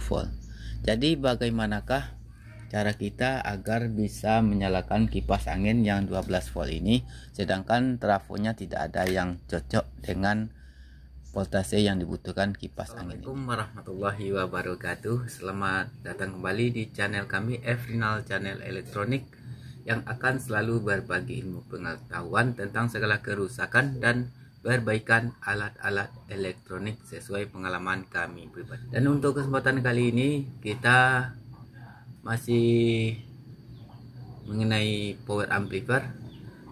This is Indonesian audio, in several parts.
volt. Jadi bagaimanakah cara kita agar bisa menyalakan kipas angin yang 12 volt ini, sedangkan trafonya tidak ada yang cocok dengan voltase yang dibutuhkan kipas angin. Assalamualaikum warahmatullahi wabarakatuh. Selamat datang kembali di channel kami, Efrinal Channel Elektronik, yang akan selalu berbagi ilmu pengetahuan tentang segala kerusakan dan perbaikan alat-alat elektronik sesuai pengalaman kami pribadi. Dan untuk kesempatan kali ini kita masih mengenai power amplifier.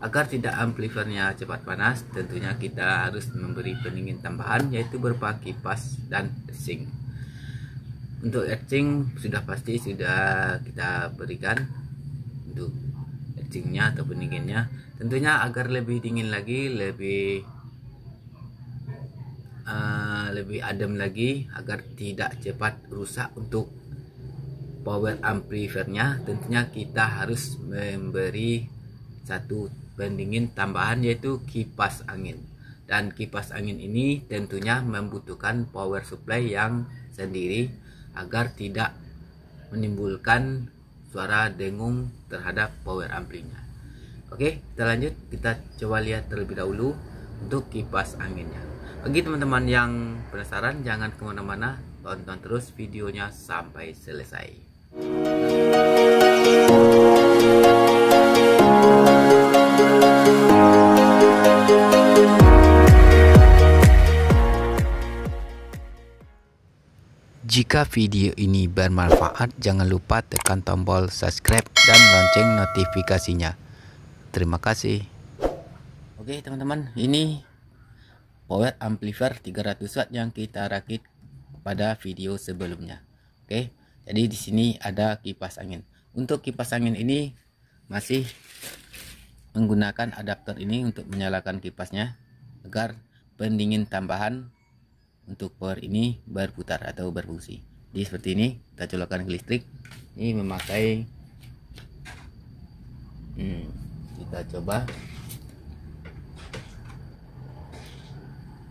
Agar tidak amplifiernya cepat panas, tentunya kita harus memberi pendingin tambahan, yaitu berupa kipas dan earthing. Untuk earthing sudah pasti sudah kita berikan untuk earthingnya atau pendinginnya, tentunya agar lebih dingin lagi, lebih adem lagi, agar tidak cepat rusak. Untuk power amplifiernya tentunya kita harus memberi satu pendingin tambahan, yaitu kipas angin. Dan kipas angin ini tentunya membutuhkan power supply yang sendiri agar tidak menimbulkan suara dengung terhadap power amplinya. Oke, kita lanjut, kita coba lihat terlebih dahulu untuk kipas anginnya. Bagi teman-teman yang penasaran, jangan kemana-mana, tonton terus videonya sampai selesai. Jika video ini bermanfaat, jangan lupa tekan tombol subscribe dan lonceng notifikasinya. Terima kasih. Oke teman-teman, ini power amplifier 300 watt yang kita rakit pada video sebelumnya. Oke, jadi di sini ada kipas angin. Untuk kipas angin ini masih menggunakan adapter ini untuk menyalakan kipasnya agar pendingin tambahan untuk power ini berputar atau berfungsi. Jadi seperti ini, kita colokkan ke listrik. Ini memakai kita coba.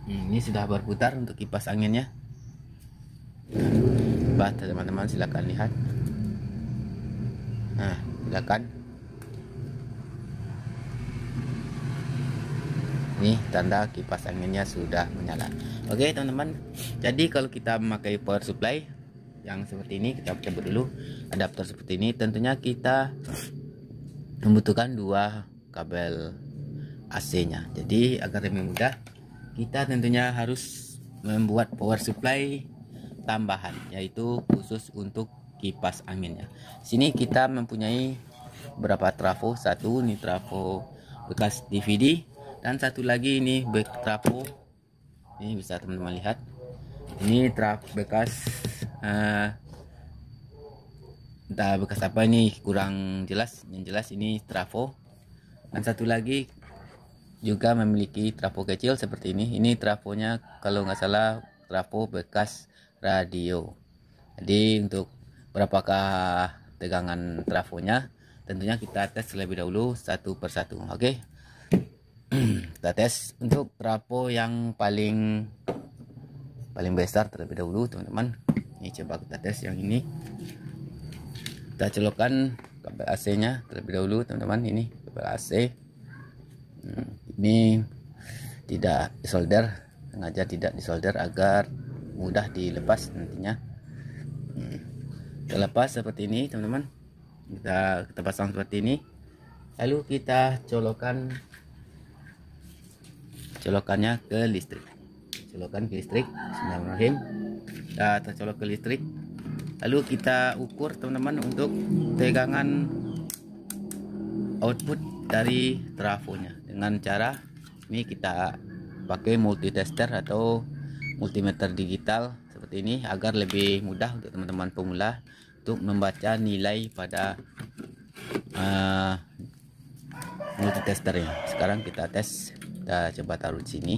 Ini sudah berputar untuk kipas anginnya. Coba teman-teman silakan lihat. Nah, silakan. Ini tanda kipas anginnya sudah menyala. Oke teman-teman, jadi kalau kita memakai power supply yang seperti ini, kita cabut dulu adapter seperti ini. Tentunya kita membutuhkan dua kabel AC nya. Jadi agar lebih mudah, kita tentunya harus membuat power supply tambahan, yaitu khusus untuk kipas anginnya. Sini kita mempunyai beberapa trafo. Satu ini trafo bekas DVD, dan satu lagi ini back trafo. Ini bisa teman-teman lihat. Ini trafo bekas entah bekas apa, ini kurang jelas. Yang jelas ini trafo. Dan satu lagi juga memiliki trafo kecil seperti ini. Ini trafonya kalau nggak salah trafo bekas radio. Jadi untuk berapakah tegangan trafonya, tentunya kita tes terlebih dahulu satu persatu. Oke, kita tes untuk trafo yang paling besar terlebih dahulu teman-teman. Ini coba kita tes yang ini. Kita colokkan kabel AC nya terlebih dahulu teman-teman. Ini kabel AC. Ini tidak disolder, sengaja tidak disolder agar mudah dilepas nantinya. Kita lepas seperti ini teman-teman. Kita pasang seperti ini. Lalu kita colokannya ke listrik. Colokan ke listrik. Bismillahirrahmanirrahim. Kita tercolok ke listrik. Lalu kita ukur teman-teman untuk tegangan output dari trafonya dengan cara ini, kita pakai multitester atau multimeter digital seperti ini agar lebih mudah untuk teman-teman pemula untuk membaca nilai pada multitesternya. Sekarang kita tes, kita coba taruh di sini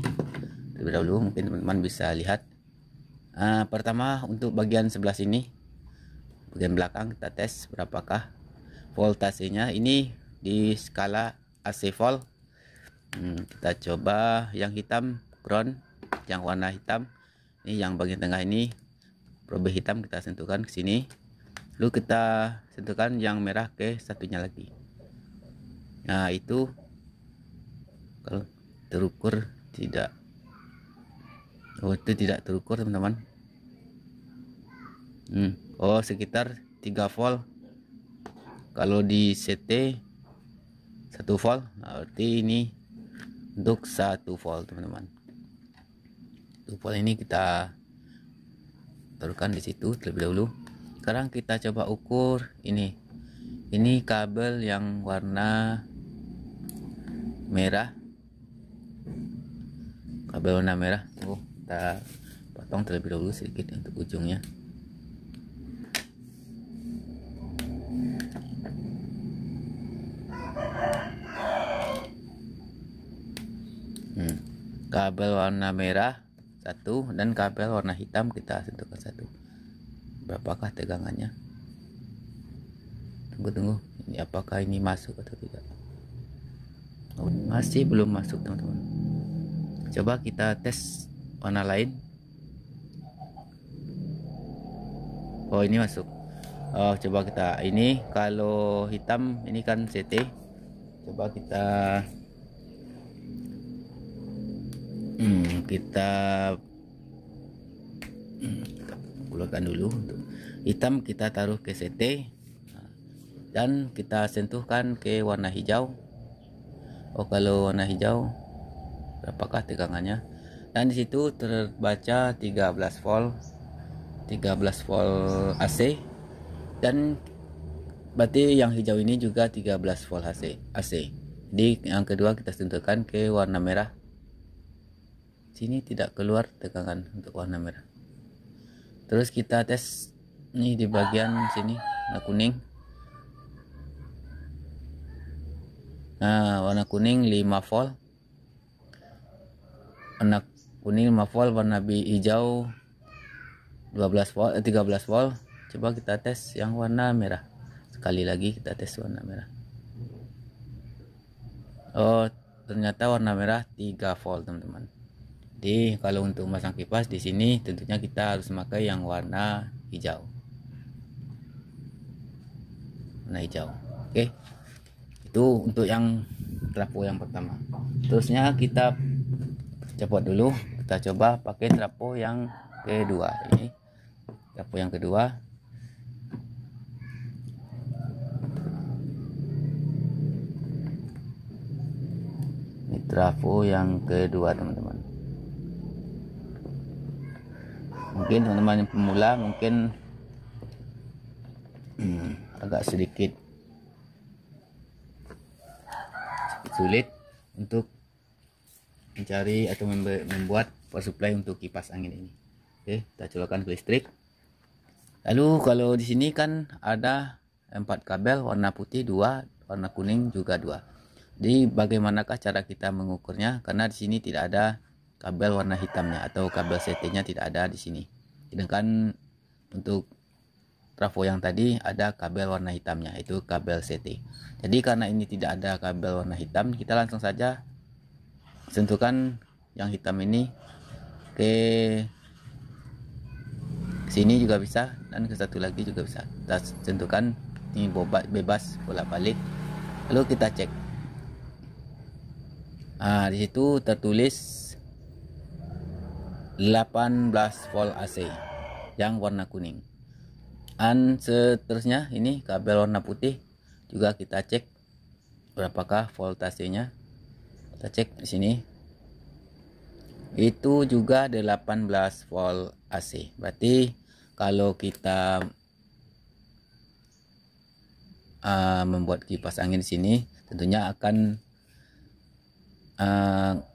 terlebih dahulu, mungkin teman-teman bisa lihat. Pertama untuk bagian sebelah sini, bagian belakang, kita tes berapakah voltasenya. Ini di skala AC volt. Kita coba yang hitam ground, yang warna hitam. Ini yang bagian tengah ini probe hitam kita sentuhkan ke sini, lalu kita sentuhkan yang merah ke satunya lagi. Nah itu kalau terukur tidak, itu tidak terukur teman-teman. Oh sekitar 3 volt. Kalau di CT 1 volt, nah, berarti ini untuk 1 volt teman-teman. 1 volt ini kita taruhkan di situ terlebih dahulu. Sekarang kita coba ukur ini kabel yang warna merah, kabel warna merah. Kita potong terlebih dahulu sedikit untuk ujungnya. Kabel warna merah 1 dan kabel warna hitam kita sentuhkan 1. Berapakah tegangannya? Tunggu, ini apakah ini masuk atau tidak? Oh, masih belum masuk teman-teman. Coba kita tes warna lain. Oh ini masuk. Oh coba kita, ini kalau hitam ini kan CT. Coba kita kita keluarkan dulu. Untuk hitam kita taruh ke CT dan kita sentuhkan ke warna hijau. Oh kalau warna hijau berapakah tegangannya? Dan di situ terbaca 13 volt AC, dan berarti yang hijau ini juga 13 volt AC. Jadi yang kedua kita sentuhkan ke warna merah. Sini tidak keluar tegangan untuk warna merah. Terus kita tes nih di bagian sini warna kuning. Nah warna kuning 5 volt, warna kuning 5 volt, warna hijau 12 volt 13 volt. Coba kita tes yang warna merah. Sekali lagi kita tes warna merah. Oh ternyata warna merah 3 volt teman-teman. Jadi kalau untuk memasang kipas di sini tentunya kita harus memakai yang warna hijau. Warna hijau. Oke. Itu untuk yang trafo yang pertama. Terusnya kita copot dulu. Kita coba pakai trafo yang kedua. Ini trafo yang kedua. Ini trafo yang kedua teman-teman. Mungkin teman-teman yang pemula mungkin agak sedikit sulit untuk mencari atau membuat power supply untuk kipas angin ini. Oke, kita colokkan ke listrik. Lalu kalau di sini kan ada 4 kabel, warna putih 2, warna kuning juga 2. Jadi bagaimanakah cara kita mengukurnya? Karena di sini tidak ada kabel warna hitamnya atau kabel CT-nya tidak ada di sini. Sedangkan untuk trafo yang tadi ada kabel warna hitamnya, itu kabel CT. Jadi karena ini tidak ada kabel warna hitam, kita langsung saja sentuhkan yang hitam ini ke sini juga bisa, dan ke satu lagi juga bisa. Kita sentuhkan ini bebas bolak-balik. Lalu kita cek. Nah, di situ tertulis 18 volt AC yang warna kuning. Dan seterusnya ini kabel warna putih juga kita cek berapakah voltasenya. Kita cek di sini. Itu juga 18 volt AC. Berarti kalau kita membuat kipas angin di sini tentunya akan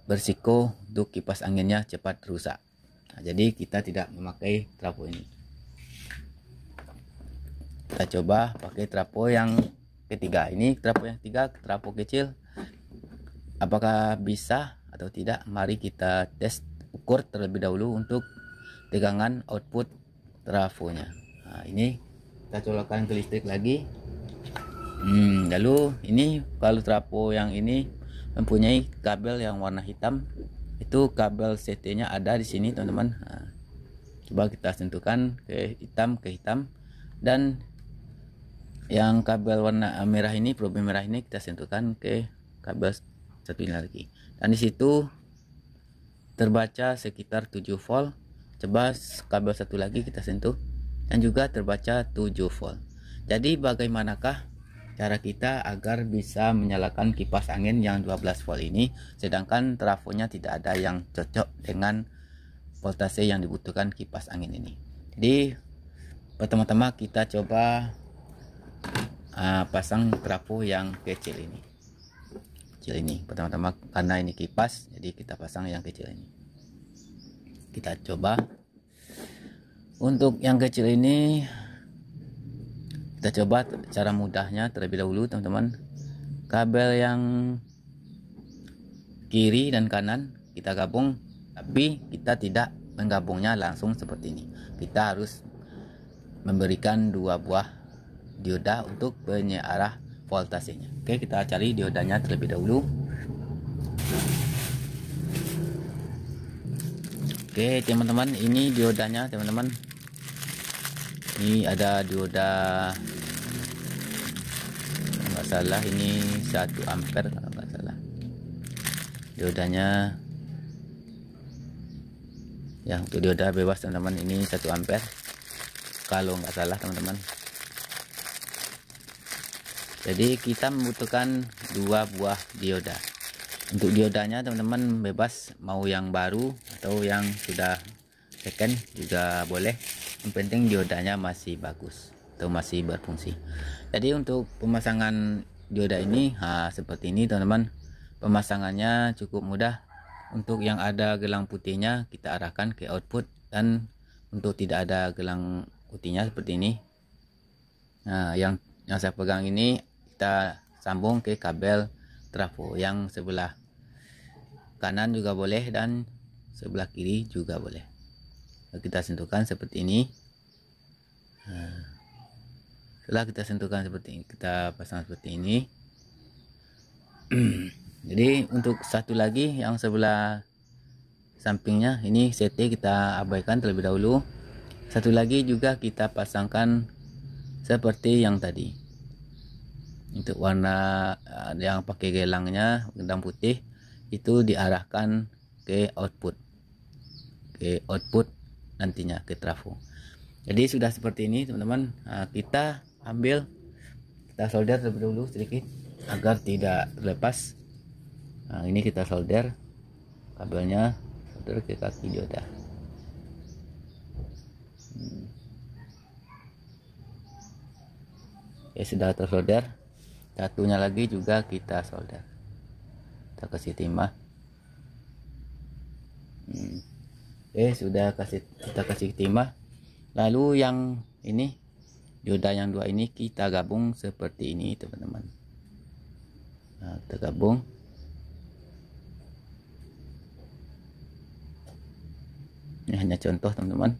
berisiko untuk kipas anginnya cepat rusak. Nah, jadi kita tidak memakai trafo ini. Kita coba pakai trafo yang ketiga. Ini trafo yang ketiga, trafo kecil. Apakah bisa atau tidak? Mari kita tes ukur terlebih dahulu untuk tegangan output trafonya. Nah, ini kita colokkan ke listrik lagi. Lalu ini kalau trafo yang ini mempunyai kabel yang warna hitam, itu kabel CT-nya ada di sini teman-teman. Nah, Coba kita sentuhkan ke hitam, dan yang kabel warna merah ini, probe merah ini kita sentuhkan ke kabel satu ini lagi, dan di situ terbaca sekitar 7 volt. Coba kabel satu lagi kita sentuh dan juga terbaca 7 volt. Jadi bagaimanakah cara kita agar bisa menyalakan kipas angin yang 12 volt ini, sedangkan trafonya tidak ada yang cocok dengan voltase yang dibutuhkan kipas angin ini? Jadi pertama-tama kita coba pasang trafo yang kecil ini. Pertama-tama, karena ini kipas, jadi kita pasang yang kecil ini. Kita coba untuk yang kecil ini, kita coba cara mudahnya terlebih dahulu teman-teman. Kabel yang kiri dan kanan kita gabung, tapi kita tidak menggabungnya langsung seperti ini. Kita harus memberikan 2 buah dioda untuk penyearah voltasenya. Oke, kita cari diodanya terlebih dahulu. Oke teman-teman, ini diodanya teman-teman. Ini ada dioda, nggak salah ini 1 ampere kalau nggak salah diodanya ya. Untuk dioda bebas teman-teman, ini 1 ampere kalau nggak salah teman-teman. Jadi kita membutuhkan 2 buah dioda. Untuk diodanya teman-teman bebas, mau yang baru atau yang sudah second juga boleh, yang penting diodanya masih bagus atau masih berfungsi. Jadi untuk pemasangan dioda ini seperti ini teman-teman. Pemasangannya cukup mudah. Untuk yang ada gelang putihnya kita arahkan ke output, dan untuk tidak ada gelang putihnya seperti ini, nah yang saya pegang ini kita sambung ke kabel trafo yang sebelah kanan juga boleh dan sebelah kiri juga boleh. Kita sentuhkan seperti ini. Setelah kita sentuhkan seperti ini, kita pasang seperti ini. Jadi untuk satu lagi yang sebelah sampingnya ini CT kita abaikan terlebih dahulu. Satu lagi juga kita pasangkan seperti yang tadi. Untuk warna yang pakai gelangnya, gelang putih, itu diarahkan ke output, nantinya ke trafo. Jadi sudah seperti ini teman-teman. Kita ambil, kita solder terlebih dahulu sedikit agar tidak terlepas. Ini kita solder kabelnya, solder ke kaki dioda. Ya sudah tersolder. Satunya lagi juga kita solder, kita kasih timah. Sudah kita kasih timah. Lalu yang ini, dioda yang 2 ini kita gabung seperti ini teman-teman. Kita gabung. Ini hanya contoh teman-teman.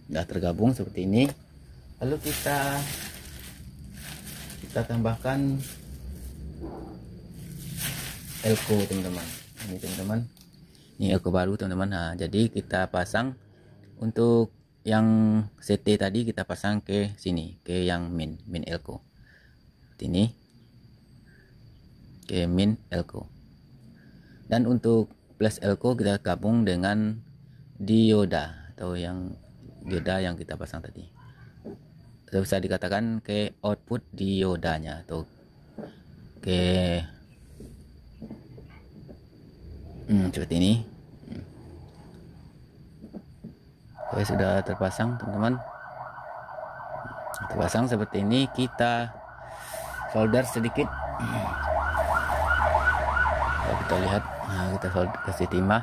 Sudah tergabung seperti ini. Lalu kita tambahkan elko teman-teman. Ini teman-teman, ini elko baru teman-teman. Jadi kita pasang untuk yang CT tadi, kita pasang ke sini, ke yang min elko seperti ini, ke min elko. Dan untuk plus elko kita gabung dengan dioda atau yang dioda yang kita pasang tadi. Bisa dikatakan ke output diodanya atau ke seperti ini. Oke, sudah terpasang teman-teman. Terpasang seperti ini, kita solder sedikit. Kalau kita lihat, kita solder, kasih timah.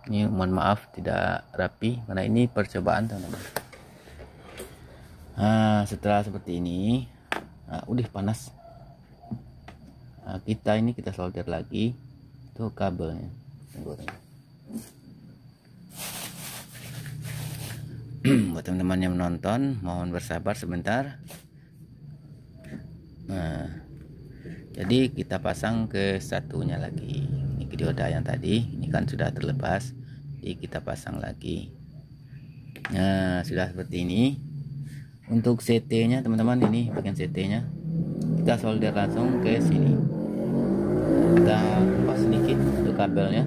Ini mohon maaf tidak rapi karena ini percobaan teman-teman. Setelah seperti ini, udah panas. Kita solder lagi tuh kabelnya. Buat teman-teman yang menonton, mohon bersabar sebentar. Jadi kita pasang ke satunya lagi. Ini dioda yang tadi. Ini kan sudah terlepas, jadi kita pasang lagi. Nah, sudah seperti ini. Untuk CT nya teman-teman, ini bagian CT nya kita solder langsung ke sini. Kita pas sedikit untuk kabelnya.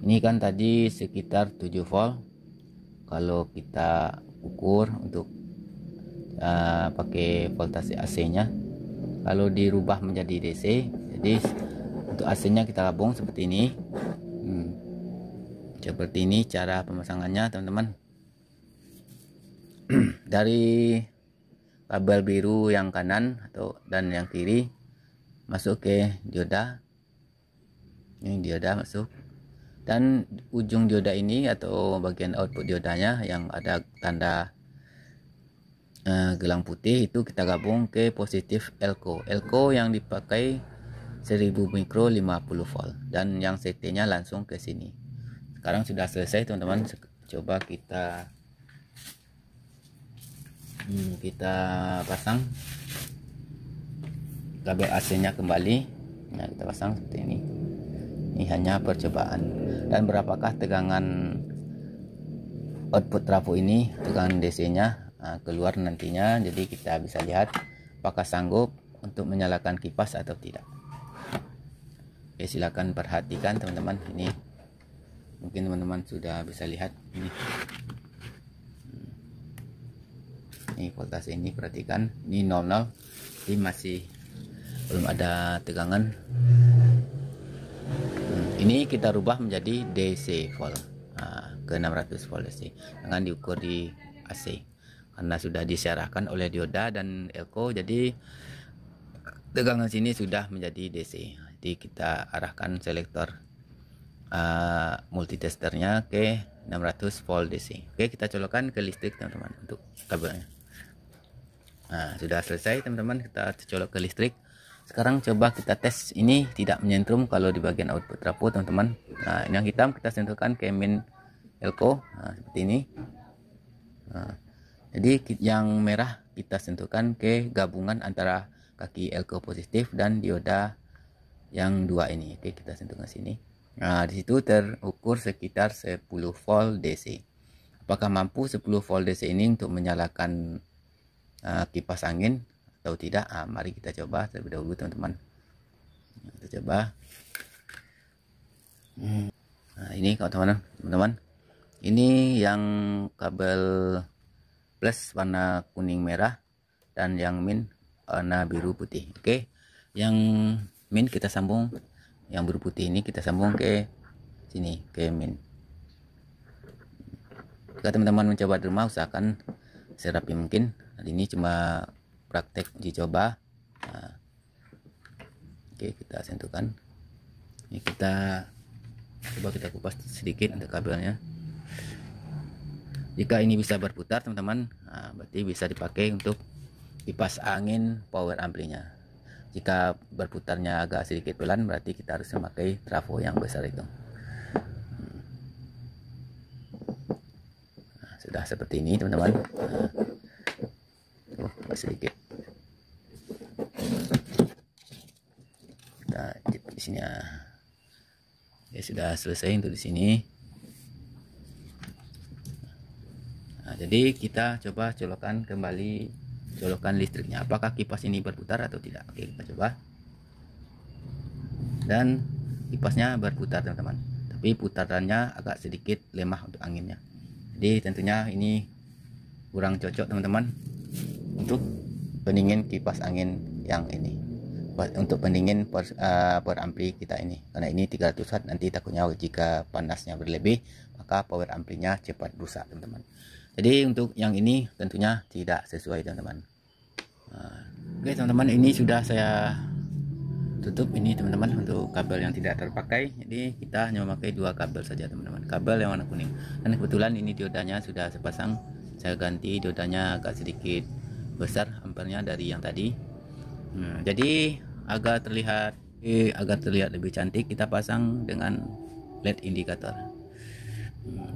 Ini kan tadi sekitar 7 volt. Kalau kita ukur untuk pakai voltase AC nya, kalau dirubah menjadi DC, jadi untuk AC nya kita gabung seperti ini. Seperti ini cara pemasangannya teman-teman. Dari kabel biru yang kanan dan yang kiri masuk ke dioda. Ini dioda masuk, dan ujung dioda ini atau bagian output diodanya yang ada tanda gelang putih itu kita gabung ke positif elko. Elko yang dipakai 1000 mikro 50 volt, dan yang CT nya langsung ke sini. Sekarang sudah selesai teman-teman. Coba kita pasang kabel AC nya kembali. Nah, kita pasang seperti ini. Ini hanya percobaan. Dan berapakah tegangan output trafo ini, tegangan DC nya keluar nantinya. Jadi kita bisa lihat apakah sanggup untuk menyalakan kipas atau tidak. Oke, silakan perhatikan teman-teman. Ini mungkin teman-teman sudah bisa lihat ini voltase ini, perhatikan ini 00, ini masih belum ada tegangan. Ini kita rubah menjadi DC volt, ke 600 volt DC, jangan diukur di AC karena sudah disiarahkan oleh dioda dan elko, jadi tegangan sini sudah menjadi DC. Jadi kita arahkan selektor multitesternya ke 600 volt DC. Oke, kita colokkan ke listrik teman-teman untuk kabelnya. Nah, sudah selesai teman-teman, kita colok ke listrik. Sekarang coba kita tes, ini tidak menyentrum kalau di bagian output trafo teman-teman. Nah, yang hitam kita sentuhkan ke min elko, seperti ini. Jadi yang merah kita sentuhkan ke gabungan antara kaki elko positif dan dioda yang dua ini. Oke, kita sentuhkan sini. Nah, di situ terukur sekitar 10 volt DC. Apakah mampu 10 volt DC ini untuk menyalakan kipas angin atau tidak? Mari kita coba terlebih dahulu teman-teman. Kita coba. Nah, ini teman-teman. Ini yang kabel plus warna kuning merah dan yang min warna biru putih. Oke, yang min kita sambung, yang biru putih ini kita sambung ke sini, ke min. Jika teman-teman mencoba di rumah, usahakan serapi mungkin. Hal ini cuma praktek uji coba. Oke, kita sentuhkan. Ini kita coba kita kupas sedikit untuk kabelnya. Jika ini bisa berputar teman-teman, berarti bisa dipakai untuk kipas angin power amplinya. Jika berputarnya agak sedikit pelan, berarti kita harus memakai trafo yang besar itu. Nah, sudah seperti ini teman-teman. Sedikit. Kita jepit di sini. Ya, sudah selesai untuk di sini. Nah, jadi kita coba colokan kembali, colokan listriknya. Apakah kipas ini berputar atau tidak? Oke, kita coba. Dan kipasnya berputar teman-teman, tapi putarannya agak sedikit lemah untuk anginnya. Jadi tentunya ini kurang cocok teman-teman untuk pendingin kipas angin yang ini, untuk pendingin per ampli kita ini, karena ini 300 watt. Nanti takutnya jika panasnya berlebih maka power amplinya cepat rusak teman-teman. Jadi untuk yang ini tentunya tidak sesuai teman-teman. Oke teman-teman, ini sudah saya tutup ini teman-teman untuk kabel yang tidak terpakai. Jadi kita hanya memakai dua kabel saja teman-teman, kabel yang warna kuning. Dan kebetulan ini diodanya sudah saya pasang, saya ganti diodanya agak sedikit besar ampernya dari yang tadi. Jadi agar terlihat lebih cantik, kita pasang dengan LED indikator.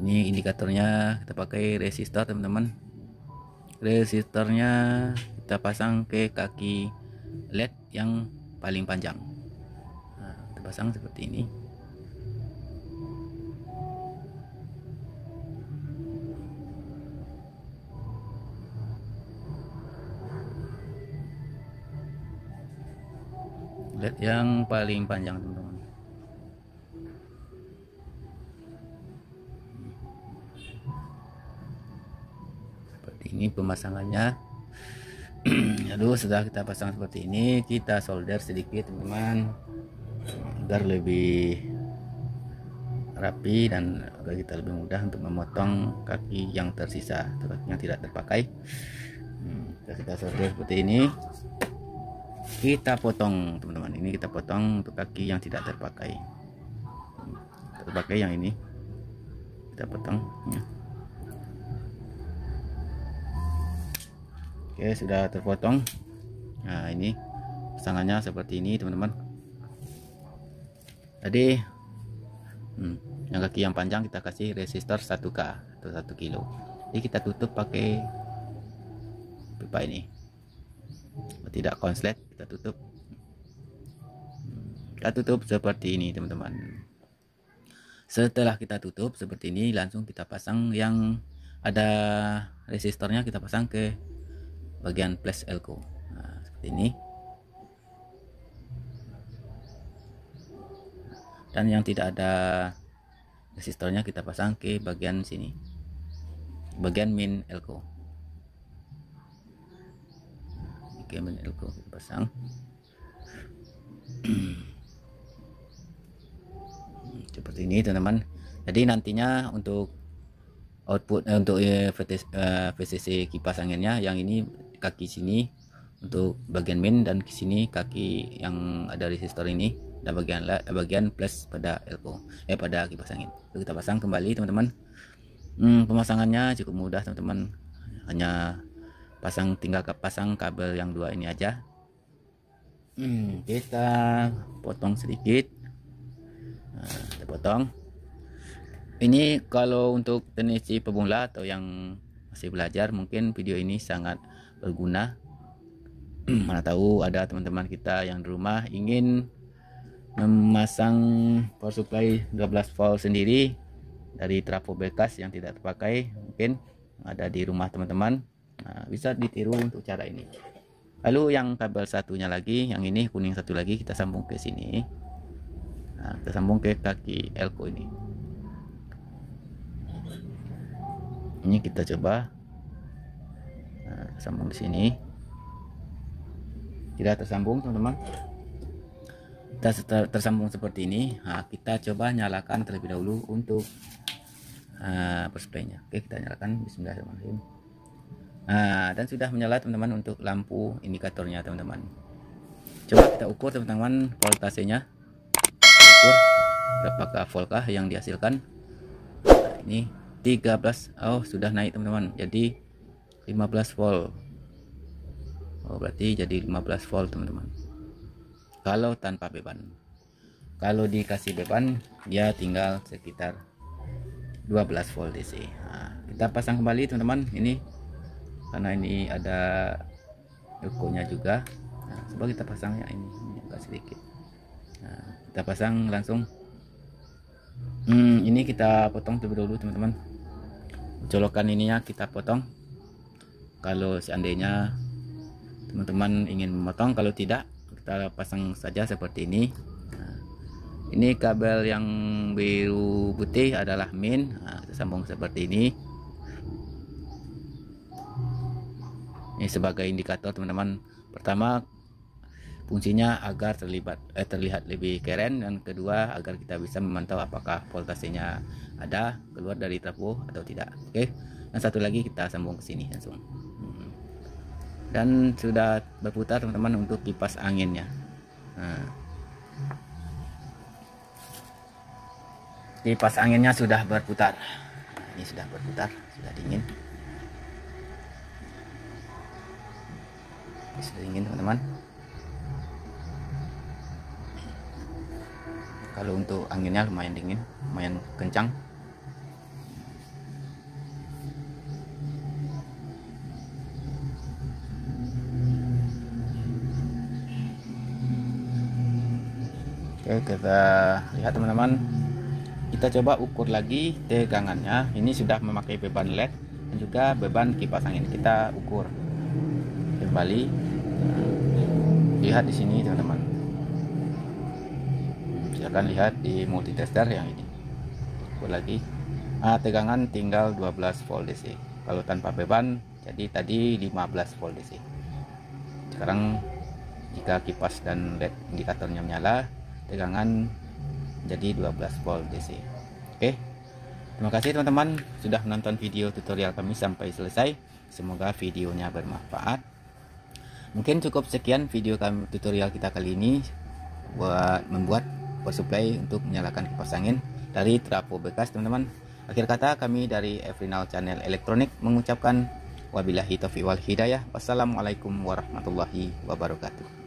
Ini indikatornya kita pakai resistor teman-teman. Resistornya kita pasang ke kaki LED yang paling panjang. Nah, kita pasang seperti ini. LED yang paling panjang, teman-teman. Seperti ini pemasangannya. Lalu setelah kita pasang seperti ini, kita solder sedikit, teman-teman, agar lebih rapi dan agar kita lebih mudah untuk memotong kaki yang tersisa atau kaki yang tidak terpakai. Kita solder seperti ini, kita potong, teman-teman. Ini kita potong untuk kaki yang tidak terpakai. Yang ini kita potong ya. Oke, sudah terpotong. Nah, ini pasangannya seperti ini, teman-teman. Tadi yang kaki yang panjang kita kasih resistor 1K atau 1 kilo. Jadi kita tutup pakai pipa ini. Tidak konslet, kita tutup. Kita tutup seperti ini, teman-teman. Setelah kita tutup seperti ini, langsung kita pasang yang ada resistornya, kita pasang ke bagian plus elko. Nah, seperti ini. Dan yang tidak ada resistornya kita pasang ke bagian sini, bagian min elko. Oke, min elko kita pasang. Seperti ini, teman-teman. Jadi nantinya untuk output untuk VCC kipas anginnya, yang ini kaki sini untuk bagian min, dan ke sini kaki yang ada resistor ini, dan bagian plus pada elko pada kipas angin. Lalu kita pasang kembali, teman-teman. Pemasangannya cukup mudah, teman-teman. Hanya tinggal pasang kabel yang dua ini aja. Kita potong sedikit. Nah, kita potong. Ini kalau untuk teknisi pemula atau yang masih belajar, mungkin video ini sangat berguna. Mana tahu ada teman-teman kita yang di rumah ingin memasang power supply 12 volt sendiri dari trafo bekas yang tidak terpakai, mungkin ada di rumah teman-teman. Nah, bisa ditiru untuk cara ini. Lalu yang kabel satunya lagi, yang ini kuning satu lagi, kita sambung ke sini. Nah, kita sambung ke kaki elko ini. Ini kita coba. Nah, sambung di sini. Tidak tersambung, teman-teman. Kita tersambung seperti ini. Nah, kita coba nyalakan terlebih dahulu untuk power supply-nya. Oke, kita nyalakan. Bismillahirrahmanirrahim. Nah, dan sudah menyala, teman-teman, untuk lampu indikatornya, teman-teman. Coba kita ukur, teman-teman, voltasenya. Ukur berapakah voltkah yang dihasilkan. Nah, ini 13. Oh, sudah naik, teman-teman. Jadi 15 volt. Oh, berarti jadi 15 volt, teman-teman. Kalau tanpa beban. Kalau dikasih beban, dia tinggal sekitar 12 volt DC. Nah, kita pasang kembali, teman-teman. Ini karena ini ada elko-nya juga. Nah, coba kita pasang ya, ini agak sedikit. Nah, kita pasang langsung. Ini kita potong terlebih dahulu, teman-teman. Colokan ininya kita potong. Kalau seandainya teman-teman ingin memotong, kalau tidak kita pasang saja seperti ini. Nah, ini kabel yang biru putih adalah min. Nah, kita sambung seperti ini. Ini sebagai indikator, teman-teman. Pertama, fungsinya agar terlihat lebih keren, dan kedua agar kita bisa memantau apakah voltasenya ada keluar dari trafo atau tidak. Oke. Dan satu lagi kita sambung ke sini langsung. Dan sudah berputar, teman-teman, untuk kipas anginnya. Nah, kipas anginnya sudah berputar. Nah, ini sudah berputar, sudah dingin. Sudah dingin, teman-teman. Kalau untuk anginnya lumayan dingin, lumayan kencang. Oke, kita lihat teman-teman, kita coba ukur lagi tegangannya. Ini sudah memakai beban LED dan juga beban kipas angin. Kita ukur kembali. Lihat di sini teman-teman, silakan lihat di multitester yang ini. Ukur lagi. Tegangan tinggal 12 volt DC. Kalau tanpa beban jadi tadi 15 volt DC. Sekarang jika kipas dan LED indikatornya menyala, tegangan jadi 12 volt DC. Oke, terima kasih teman-teman sudah menonton video tutorial kami sampai selesai. Semoga videonya bermanfaat. Mungkin cukup sekian video kami, tutorial kita kali ini buat membuat power supply untuk menyalakan kipas angin dari trafo bekas teman-teman. Akhir kata, kami dari Efrinal Channel Elektronik mengucapkan wabillahi taufiq wal hidayah. Wassalamualaikum warahmatullahi wabarakatuh.